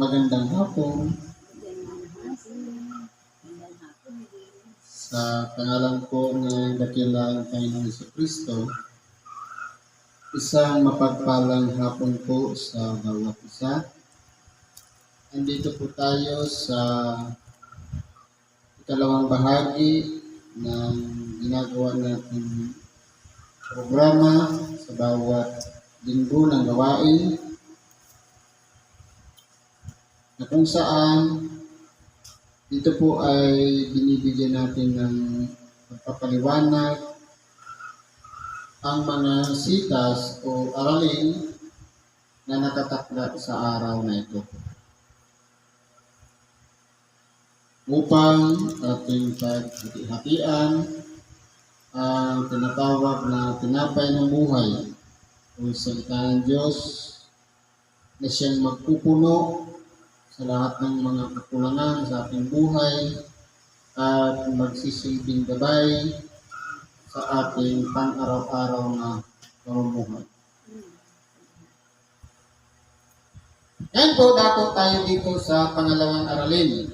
Magandang hapon sa pangalan po ng dakilang Panginoong Jesucristo. Isang mapagpalang hapon po sa bawat isa. Andito po tayo sa ikalawang bahagi ng ginagawa nating programa sa bawat linggo ng gawain, na kung saan dito po ay binibigyan natin ng pagpapaliwanag ang mga sitas o aralin na nakatakda sa araw na ito, upang ating paghati-hatian ang tinatawag na tinapay ng buhay o salita ng Diyos na siyang magpupuno sa lahat ng mga kakulangan sa ating buhay at magsisilbing gabay sa ating pang-araw-araw na pamumuhay. Ngayon po, dako tayo dito sa pangalawang aralin.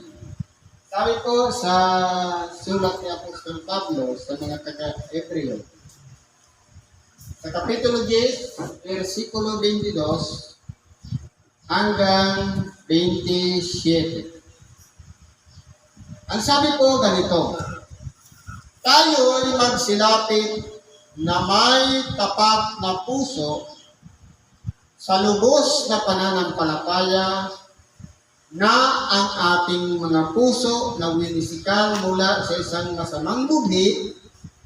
Sabi po sa sulat ni Apostol Pablo sa mga taga-Hebreo, sa Kapitulo 10, versikulo 22 hanggang 27. Ang sabi po ganito: tayo ay magsilapit na may tapat na puso sa lubos na pananampalataya, na ang ating mga puso na winisikal mula sa isang masamang budhi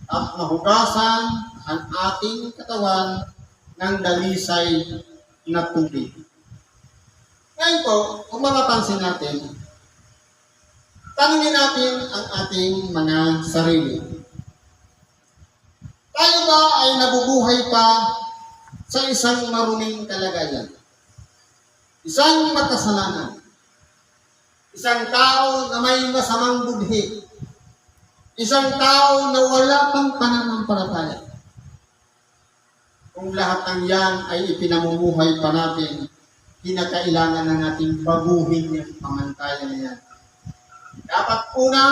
at mahugasan ang ating katawan ng dalisay na tubig. Ngayon po, kung mapapansin natin, tanungin natin ang ating mga sarili. Tayo ba ay nabubuhay pa sa isang maruming kalagayan? Isang makasalanan? Isang tao na may masamang budhi? Isang tao na wala pang pananampalataya? Kung lahat ng yan ay ipinamumuhay pa natin, kinakailangan na natin baguhin yung pamantayan na yan. Dapat una,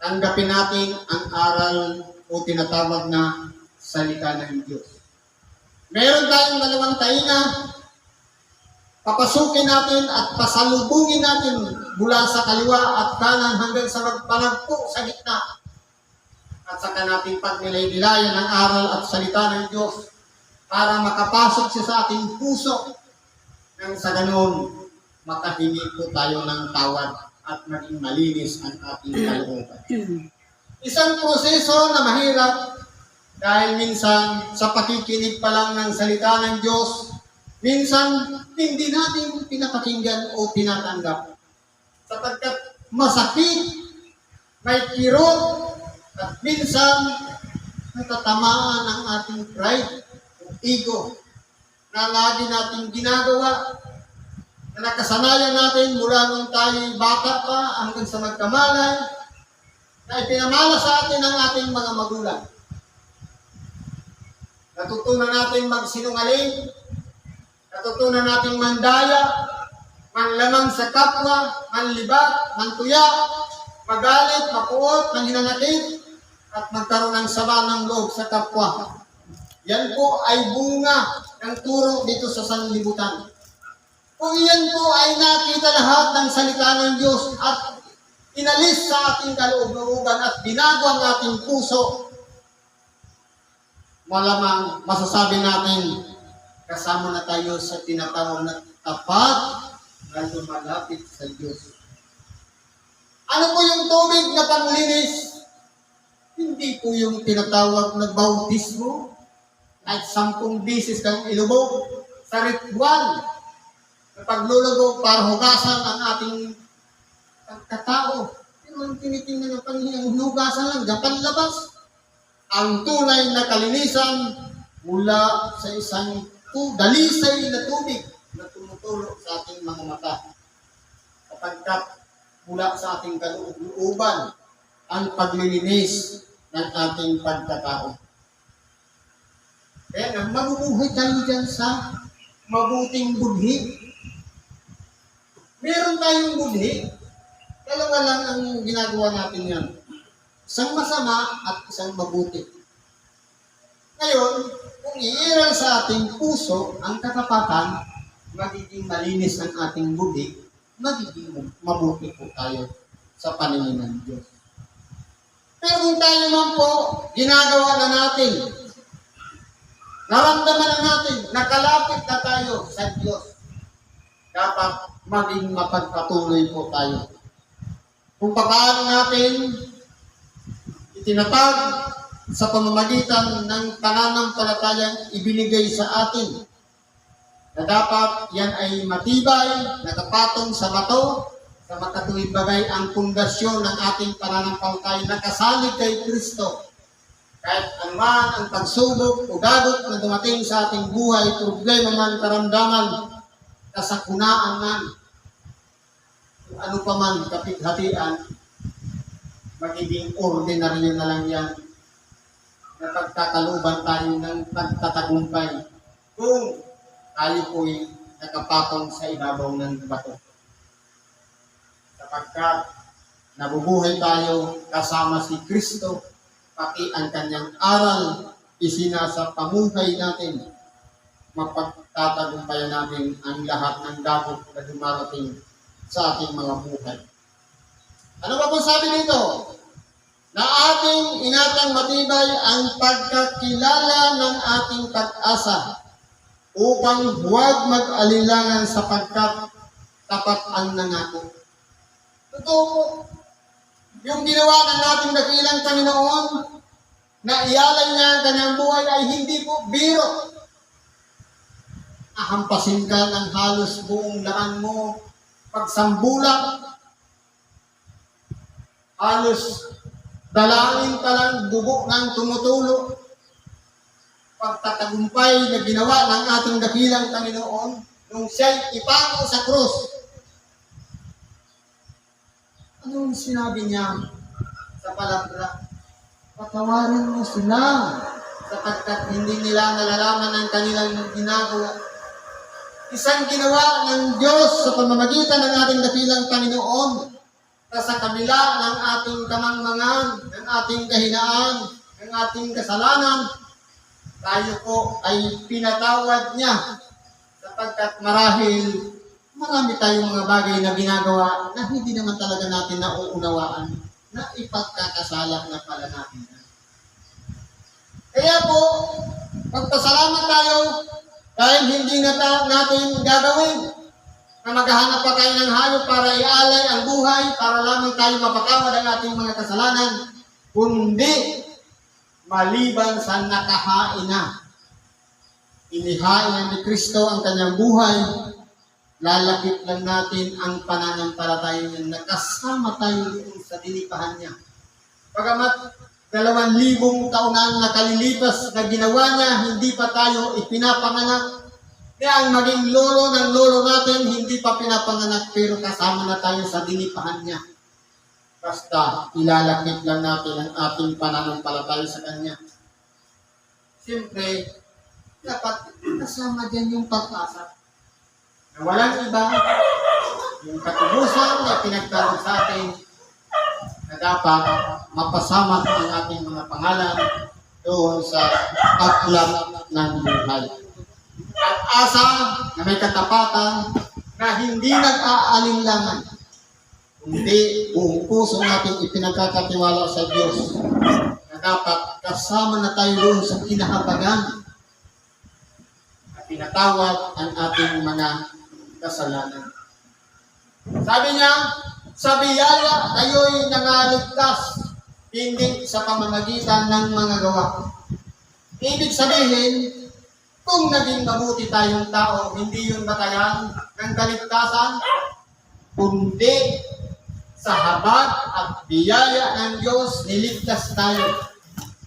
tanggapin natin ang aral o tinatawag na salita ng Diyos. Meron tayong dalawang tainga, papasukin natin at pasalubungin natin mula sa kaliwa at kanan hanggang sa magpalagpo sa gitna. At saka natin pagnilay-nilayan ang aral at salita ng Diyos para makapasok siya sa ating puso, nang sa ganon makahingi po tayo ng tawad at maging malinis ang ating kalooban. Isang proseso na mahirap dahil minsan sa pakikinig pa lang ng salita ng Diyos, minsan hindi natin pinapakinggan o tinatanggap. Sapagkat masakit, may kirot, at minsan natatamaan ang ating pride o ego na lagi nating ginagawa, na nakasanayan natin mula nung tayo bata pa hanggang sa magkamalay, na ipinamala sa atin ng ating mga magulang. Natutunan natin magsinungaling, natutunan natin mandaya, manlamang sa kapwa, manlibat, mantuya, magalit, mapuot, manhinanakit, at magkaroon ng sama ng loob sa kapwa. Yan po ay bunga ng turo dito sa sanlibutan. Kung iyan po ay nakita lahat ng salita ng Diyos at inalis sa ating kaloob-looban at binago ang ating puso, malamang masasabi natin kasama na tayo sa tinatawag na tapat na lumalapit sa Diyos. Ano po yung tubig na panglinis? Hindi po yung tinatawag na bautismo at 10 bisis kang ilubog sa ritual na paglulubog para hugasan ang ating pagkatao. Pero ang tinitingnan ng Panginoon, hugasan lang, gapan labas. Ang tunay na kalinisan mula sa isang dalisay na tubig na tumutulog sa ating mga mata. Kapagkat mula sa ating kalooban ang paglilinis ng ating pagkatao. Kaya mabubuhay tayo dyan sa mabuting budhi. Meron tayong budhi. Dalawa lang ang ginagawa natin yan. Isang masama at isang mabuti. Ngayon, kung iiral sa ating puso ang katapatan, magiging malinis ang ating budhi, magiging mabuti po tayo sa paningin ng Diyos. Pero kung tayo man po, ginagawa na natin, naramdaman na natin, nakalapit na tayo sa Diyos, dapat maging mapagpatuloy po tayo. Kung paano natin itinatag sa pamamagitan ng pananampalatayang ibinigay sa atin, na dapat yan ay matibay, nakapatong sa bato, sa makatuwid bagay ang pundasyon ng ating pananampalataya nakasalig kay Kristo. Kahit anuman ang pagsubok o dagot na dumating sa ating buhay, problema man, karamdaman, kasakunaan man, kung ano pa man kapighatian, magiging ordinaryo na lang yan na pagkakaluban tayo ng pagtatagumpay kung tayo po'y nakapatong sa ibabaw ng bato. Sapagkat nabubuhay tayo kasama si Kristo, pati ang kanyang aral isinasa pamuhay natin, mapagtatagumpayan natin ang lahat ng dagok na dumarating sa ating mga buhay. Ano ba po sabi dito? Na ating inatang matibay ang pagkakilala ng ating pag-asa upang huwag mag-alilangan sapagkat tapat ang nangako. Totoo po, yung ginawa ng ating dakilang Panginoon na ialay niya ang kanyang buhay ay hindi po biro. Ahampasin ka ng halos buong daan mo, pagsambulang, halos dalangin ka lang, dugo ng tumutulo, pagtatagumpay na ginawa ng ating dakilang Panginoon nung siya'y ipako sa krus. Anong sinabi niya sa palabra? Patawarin mo sila sapagkat hindi nila nalalaman ang kanilang ginagawa. Isang ginawa ng Diyos sa pamamagitan ng ating dakilang Panginoon na sa kabila ng ating kamangmangan, ng ating kahinaan, ng ating kasalanan, tayo po ay pinatawad niya sapagkat marahil marami tayong mga bagay na ginagawa na hindi naman talaga natin nauunawaan na ipagkakasala na pala natin. Kaya po, magpasalamat tayo dahil hindi na natin gagawin na maghahanap pa tayo ng hayop para ialay ang buhay para lamang tayo mapatawad ang ating mga kasalanan, kundi maliban sa nakahain na. Inihain ni Kristo ang kanyang buhay, lalapit lang natin ang pananampalataya niya na kasama tayo sa dinipahan niya. Pagamat 2,000 taon na nakalilipas na ginawa niya, hindi pa tayo ipinapanganak. Kaya ang maging lolo ng lolo natin, hindi pa pinapanganak pero kasama na tayo sa dinipahan niya. Basta ilalapit lang natin ang ating pananampalataya sa kanya. Siyempre, dapat kasama din yung pag-asa. Na walang iba, yung katubusan na pinagtawag sa atin na dapat mapasama ang ating mga pangalan doon sa aklat ng buhay. Pag-asa na may katapatan na hindi nag-aalinlangan, kundi buong puso natin ipinagkakatiwala sa Diyos na dapat kasama na tayo doon sa kinahabagan at pinatawad ang ating mga kasalanan. Sabi niya, sa biyaya tayo'y nangaligtas, hindi sa pamamagitan ng mga gawa. Ibig sabihin, kung naging mabuti tayong tao, hindi yun batayan ng kaligtasan, kundi sa habag at biyaya ng Diyos, niligtas tayo.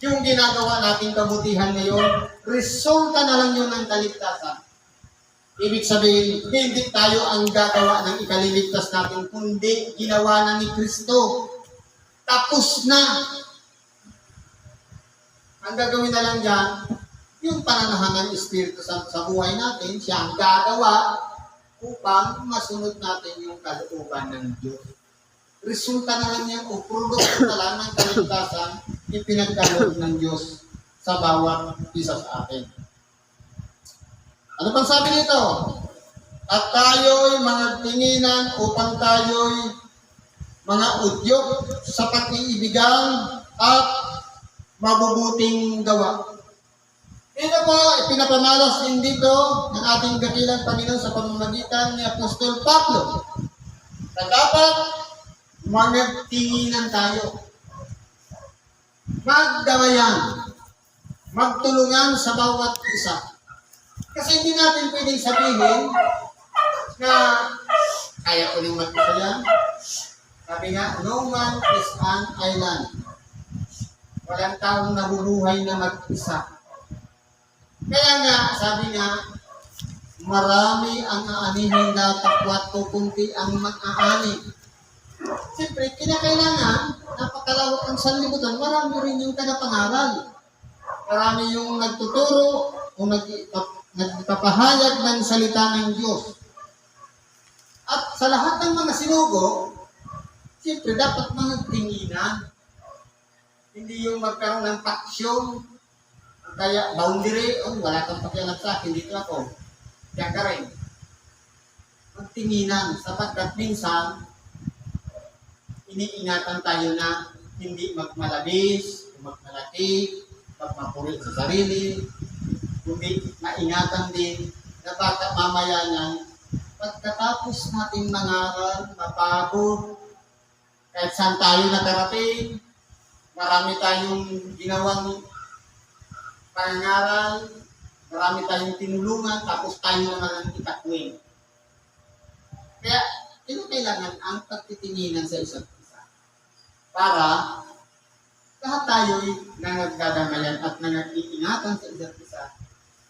Yung ginagawa nating kabutihan ngayon, resulta na lang yun ng kaligtasan. Ibig sabihin, hindi tayo ang gagawa ng ikaliligtas natin, kundi ginawa na ni Kristo. Tapos na. Ang gagawin na lang dyan, yung pananahan ng Espiritu sa buhay natin, siya ang gagawa upang masunod natin yung kalooban ng Diyos. Resulta na lang yan o produkto na lang ng kaligtasan ipinagkaloob ng Diyos sa bawat isa sa atin. Ano pang sabi nito? At tayo'y mga tinginan upang tayo'y mga udyok sa pag-iibigan at mabubuting gawa. Ito po, pinapamalas din dito ng ating dakilang Panginoon sa pamamagitan ni Apostol Pablo na dapat magtinginan tayo, magdawayan, magtulungan sa bawat isa. Kasi hindi natin pwedeng sabihin na kaya ko rin mag-isa yan. Sabi nga, no man is an island. Walang taong nabubuhay na mag-isa. Kaya nga, sabi nga, marami ang aanihin na takwat o kunti ang mag-aani. Siyempre, kinakailangan, napakalawak ang sanlibutan, marami rin yung tagapangaral. Marami yung nagtuturo o nagpapahayag ng salita ng Diyos. At sa lahat ng mga sinugo, siyempre dapat mga tinginan. Hindi yung magkaroon ng paksyon, kaya boundary, wala kang pakialam sa akin, dito ako. Diyan ka rin. Magtinginan, sapagkat minsan, iniingatan tayo na hindi magmalabis, magmalaki, magmapuri sa sarili, kundi maingatan din na baka mamaya niyan, pagkatapos natin mangaral, mapagod, kahit saan tayo nakarating, marami tayong ginawang pangaral, marami tayong tinulungan, tapos tayo naman ang itakwin. Kaya, kailangan ang pagtitinginan sa isa't isa para lahat tayo'y nangagdadamayan at nangag-iingatan sa isa't isa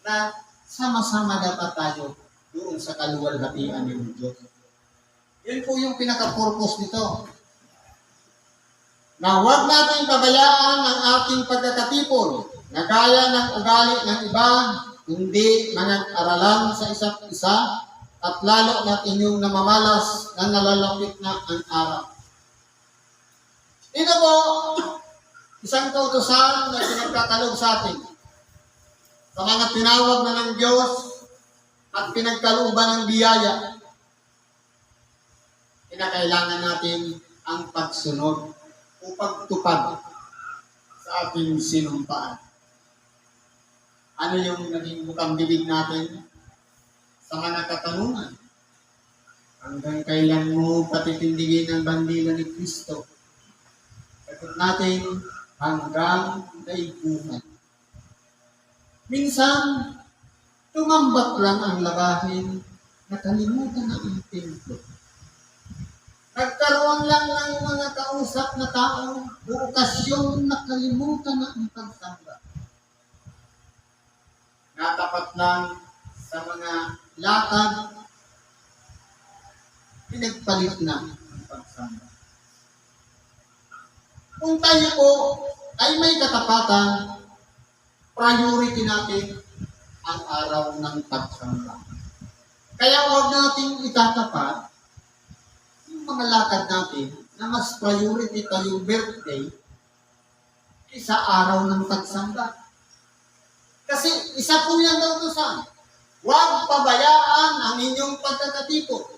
na sama-sama dapat tayo doon sa kaluwalhatian ng Diyos. Yun po yung pinaka-purpose nito. Na huwag natin pabayaan ang ating pagkakatipon na gaya ng ugali ng iba, hindi manag-aralan sa isa't isa, at lalo na inyong namamalas na nalalapit na ang araw. Ito po, isang kautusan na pinagkakalog sa atin. Sa mga tinawag na ng Diyos at pinagkalooban ng biyaya, kinakailangan natin ang pagsunod o pagtupad sa ating sinumpaan. Ano yung naging bukang bibig natin sa mga katanungan? Hanggang kailan mo patitindigin ang bandila ni Kristo? Sagot natin, hanggang daigbuhan. Minsan, tumambak lang ang labahin, nakalimutan na ang templo. Nagkaroon lang ng mga kausap na tao, o okasyong nakalimutan na ang pagsamba. Natapat lang sa mga lakad, pinagpalit na ang pagsamba. Kung tayo po ay may katapatan, priority natin ang araw ng pagsamba. Kaya huwag natin itatapat yung mga lakad natin na mas priority pa yung birthday kaysa araw ng pagsamba. Kasi isa po yan daw ito saan. Huwag pabayaan ang inyong pagkakatipon.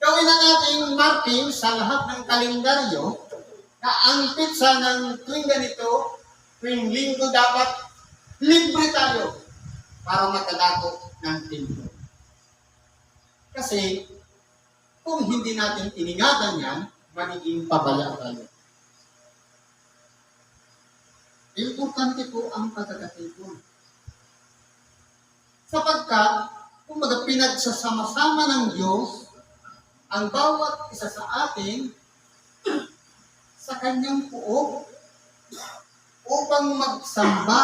Gawin na natin marking sa lahat ng kalendaryo na ang pitsa ng tuwing ganito, tuwing linggo dapat libre tayo para makadako ng templo. Kasi kung hindi natin iningatan yan, magiging pabaya tayo. Importante po ang pagkakatipon. Sapagkat, kung pinagsasama-sama ng Diyos, ang bawat isa sa atin sa kanyang puok upang magsamba,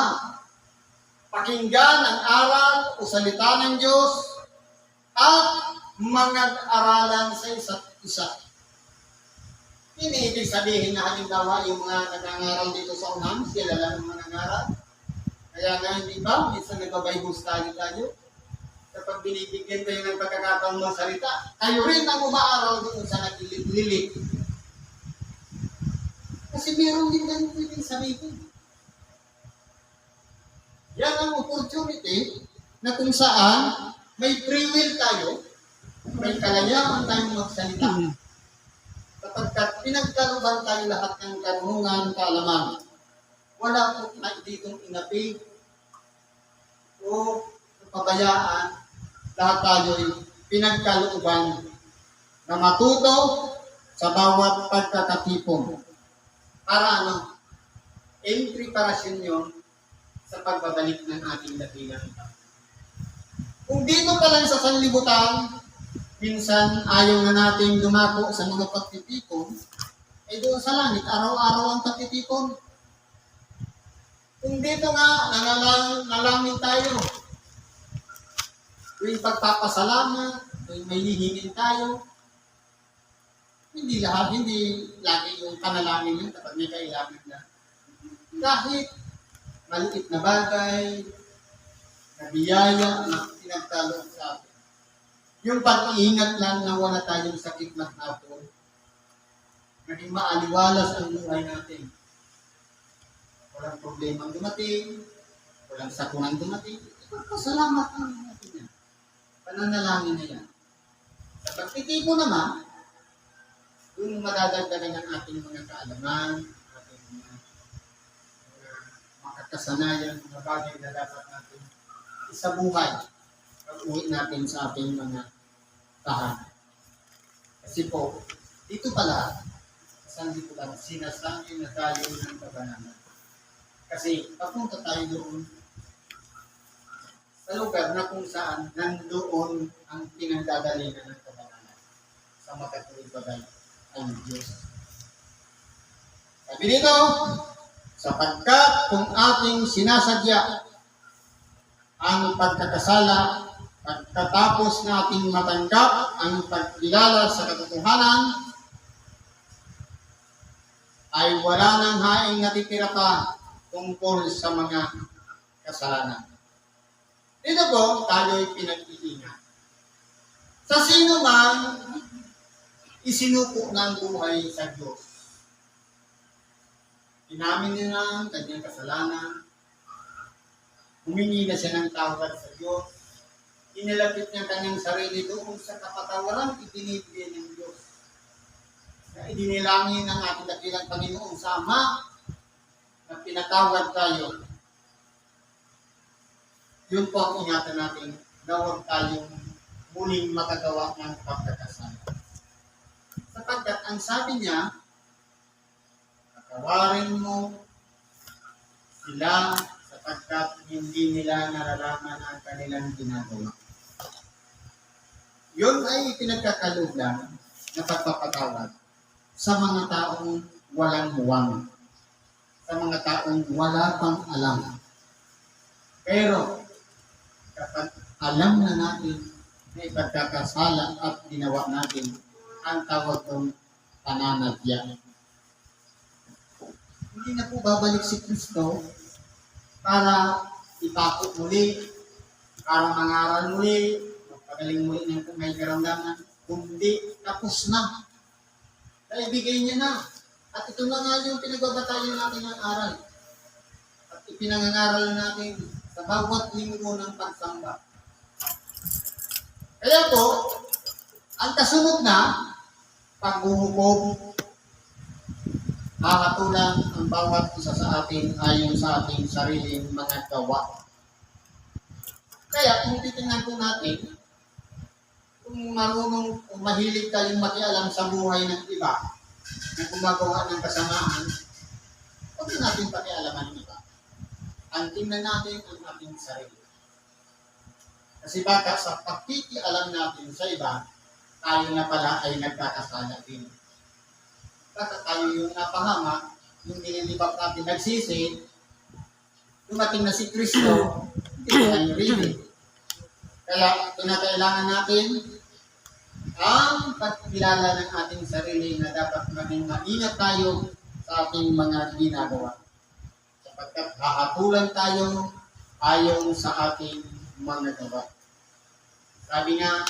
pakinggan ang aral o salita ng Diyos at mag-aralan sa isa't isa. Hindi ibig sabihin na halimbawa yung mga nag-aaral dito sa unahan, sila lang ang mga nag-aaral. Kaya nga hindi ba, minsan nag-Bible study tayo. kapag binibigyan kayo ng pagkakataon ng salita, kayo rin ang umaaral doon sa naglililit. Kasi meron din ganun pwedeng sabihin. Yan ang opportunity na kung saan may free will tayo, may kalayaan tayong magsalita. Kapag pinagkaluban tayo lahat ng karunungan, kaalaman, wala po na ditong inapi o pabayaan, lahat tayo'y pinagkalooban na matuto sa bawat pagkakatipon. Para ano? In preparasyon yun sa pagbabalik ng ating dakilang ito. Kung dito pa lang sa sanlibutan, minsan ayaw na natin dumako sa mga pagtitipon, eh doon sa langit, araw-araw ang pagtitipon. Kung dito nga, nalangin tayo, tuwing pagpapasalamat, tuwing may hihingin tayo, hindi lagi yung panalangin yun kapag may kailangan na. Kahit maliit na bagay, na biyaya, na pinagkaloob sa atin. Yung pag-iingat lang na wala tayong sakit na hapon, naging maaliwalas ang buhay natin. Walang problemang dumating, walang sakunang dumating, ipagpasalamat natin yan. Pananalangin na yan. Sa pagtitipo naman, yung madadagdagan ng ating mga kaalaman, ating mga makakasanayan, mga bagay na dapat natin isabuhay pag-uwi natin sa ating mga tahanan. Kasi po, dito pala, dito lang, sinasabi na tayo ng kabanalan. Kasi papunta tayo doon sa lugar na kung saan nandoon ang pinagdadalingan ng kabanalan sa makatuwid bagay ang Diyos. Sabi dito, sapagkat kung ating sinasadya ang pagkakasala, pagkatapos nating matanggap ang pagkilala sa katotohanan, ay wala nang haing natitira pa tungkol sa mga kasalanan. Dito po, tayo'y pinag-iingat. Sa sino man isinuko ng buhay sa Diyos. Inamin niya na ang kanyang kasalanan. Humingi na siya ng tawad sa Diyos. Inilapit niya kanyang sarili doon sa kapatawaran ibinibigay ng Diyos. Na idinilangin ng ating dakilang Panginoon sa Ama na pinatawad tayo. Yun po ang ingatan natin na huwag tayong muling makagawa ng pagkakasala. Sapagkat ang sabi niya, patawarin mo sila sapagkat hindi nila nararaman ang kanilang ginagawa. Yun ay pinagkakaloob lang na pagpapatawad sa mga taong walang huwang, sa mga taong wala pang alam. Pero kapag alam na natin na ipagkakasala at ginawa natin, ang tawag ng pananadya. Hindi na po babalik si Kristo para ipakot muli, para mangaral muli, magpagaling muli ng kung may karamdaman, kundi tapos na. Naibigay niya na. At ito na nga yung pinagbabatayan natin ng aral. At ipinangangaral natin sa bawat linggo ng pagsamba. Kaya po, ang kasunod na, paghuhukom, hahatulan ang bawat isa sa atin ayon sa ating sariling mga gawa. Kaya kung titingnan po natin, kung marunong o mahilig tayong makialam sa buhay ng iba, na gumagawa ng kasamaan, huwag natin pakialaman ng iba. Ang tingnan natin ang ating sarili. Kasi baka sa pakikialam natin sa iba, tayo na pala ay nagkakasala din. Baka tayo yung napahama, yung nililibak natin nagsisi, dumating na si Kristo, hindi tayo rin. Kaya kinakailangan natin ang pagkilala ng ating sarili na dapat maging maingat tayo sa ating mga ginagawa. Sapagkat hahatulan tayo ayon sa ating mga gawa. Sabi nga,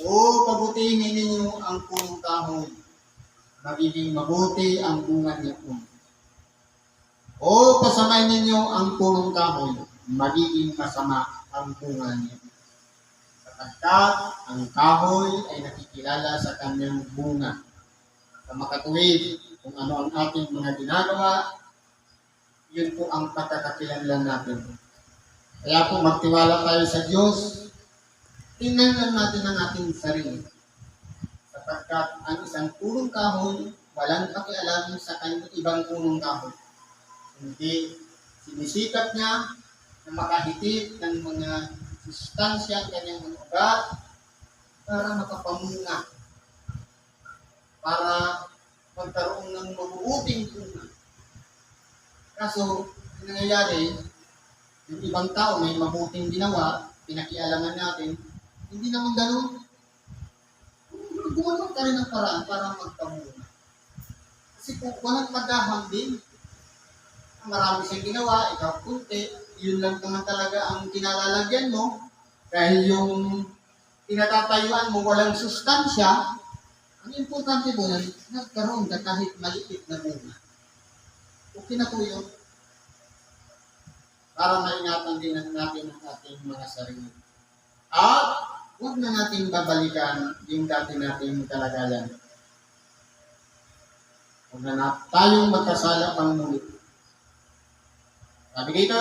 o pabutihin ninyo ang punong kahoy, magiging mabuti ang bunga niya. O pasamain ninyo ang punong kahoy, magiging masama ang bunga niya. Sapagkat ang kahoy ay nakikilala sa kanyang bunga. Sa makatuwid, kung ano ang ating mga ginagawa, yun po ang pagkakakilanlan natin. Kaya po magtiwala tayo sa Diyos, tingnan lang natin ang ating sarili. Sapagkat ang isang punong kahoy, walang pakialam sa ibang punong kahoy. Hindi sinisikap niya na makahitip ng mga sustansya ang kanyang mga ugat para makapamunga, para magkaroon ng mabubuting bunga. Kaso, ang nangyayari, yung ibang tao may mabuting ginawa, pinakialaman natin, hindi naman ganun. Gumawa ka rin ng paraan para magpamunga. Kasi kung walang madahang din, marami siyang ginawa, ikaw kunti, yun lang naman talaga ang kinalalagyan mo, dahil yung tinatatayuan mo walang sustansya, ang importante po yan, nagkaroon ka kahit maliit na bunga. Okay na po yun. Para maingatan din natin ang ating mga sarili. At huwag na natin babalikan yung dati nating kalagayan. Huwag na tayong magkasala pang muli. Sabi dito,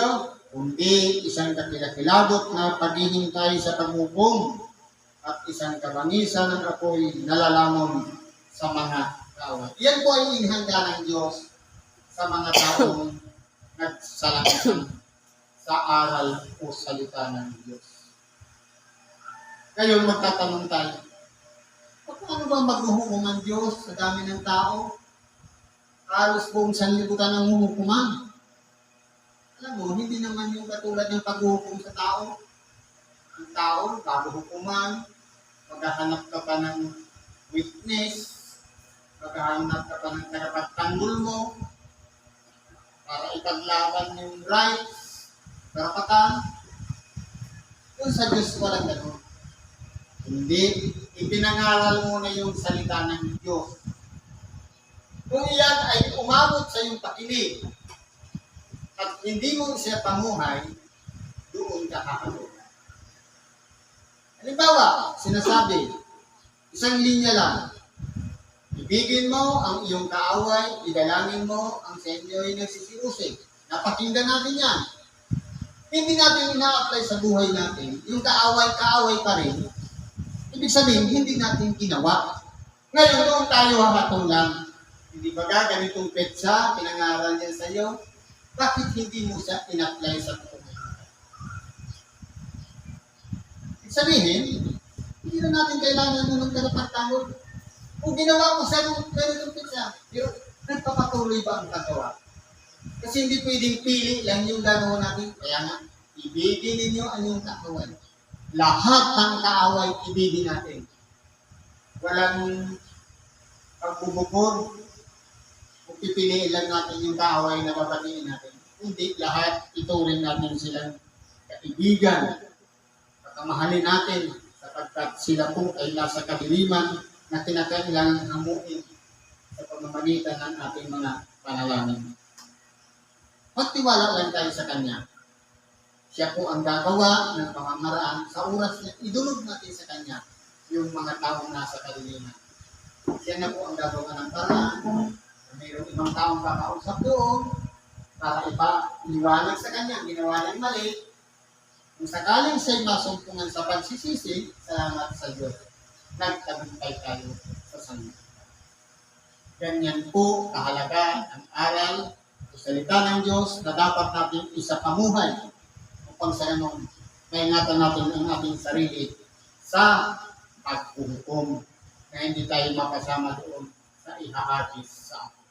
kundi isang kakilakilabot na paghihintay sa paghukom at isang kabangisan ng apoy nalalamon sa mga kaaway. Yan po ay inihanda ng Diyos sa mga taong nagsalaksan sa aral o salita ng Diyos. Ngayon magtatanong tayo, paano ba maghuhukom ang Diyos sa dami ng tao? Halos buong sanlibutan ang huhukuman. Alam mo, hindi naman yung katulad ng paghuhukom sa tao. Ang tao, bago hukuman, maghahanap ka pa ng witness, maghahanap ka pa ng karapattanggol mo, para ipaglaban yung rights, karapatan. Kung sa Diyos walang gano'n. Hindi, ipinangaral mo na yung salita ng Diyos. Kung iyan ay umabot sa iyong pakinig, at hindi mo siya pamuhay, doon ka hahalog. Halimbawa, sinasabi, isang linya lang, ibigin mo ang iyong kaaway, idalangin mo ang sa inyo ay nagsisiusig. Napakinggan natin yan. Hindi natin ina-apply sa buhay natin. Yung kaaway pa rin. Ibig sabihin, hindi natin ginawa. Ngayon, doon tayo hahatulan. Hindi ba ganitong petsa, pinangaral niya sa iyo? Bakit hindi mo siya in-apply sa buhay? Ibig sabihin, hindi na natin kailangan mo ng karapatan. Kung ginawa mo sa ganitong petsa, pero nagpapatuloy ba ang kagawa? Kasi hindi pwedeng pili lang yung gano'n natin. Kaya nga, ibigin ninyo ang yung kaaway. Lahat ng kaaway, ibigin natin. Walang pagbubukod. Kung pipiliin lang natin yung kaaway na babatiin natin. Hindi, lahat ituring natin silang kaibigan. Pagkamahalin natin sapagkat sila po ay nasa kadiliman na kinakailangan hamuin sa pamamagitan ng ating mga panalangin. Magtiwala lang tayo sa Kanya. Siya po ang gagawa ng pamamaraan sa oras na idulog natin sa Kanya yung mga taong nasa kadiliman. Siya na po ang gagawa ng paraan. Mayroong ibang taong kakausap doon para ipaliwanag sa Kanya ang ginawa ng mali. Kung sakaling siya'y masumpungan sa pagsisisi, salamat sa Diyos. Nagtagumpay tayo sa Santo. Ganyan po kahalaga ang aral o salita ng Diyos na dapat natin isapamuhay upang sa ganun maingatan natin ang ating sarili sa paghuhukom na hindi tayo mapasama doon sa ihahagis sa atin.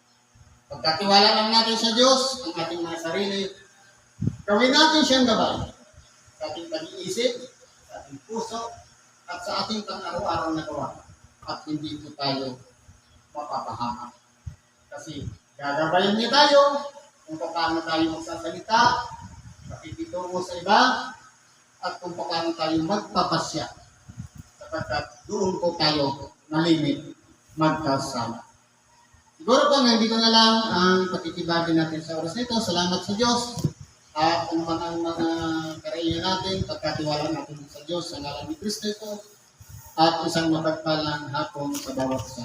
Pagkatiwala lang natin sa Diyos ang ating mga sarili, gawin natin siyang gabay sa ating pag-iisip, sa ating puso, at sa ating pang-araw-araw na gawa. At hindi po tayo mapapahamak. Kasi gagabayan niya tayo kung paano tayo magsasalita, makikitungo sa iba, at kung paano tayo magpapasya sapagkat doon po tayo malimit magkasama. Siguro po hanggang dito na lang ang patitibagin natin sa oras na ito. Salamat sa Diyos. At ano man ang mga karailan natin, pagkatiwala natin sa Diyos, sa ngalan ni Kristo ito, at isang mapagpalang hapon sa bawat isa.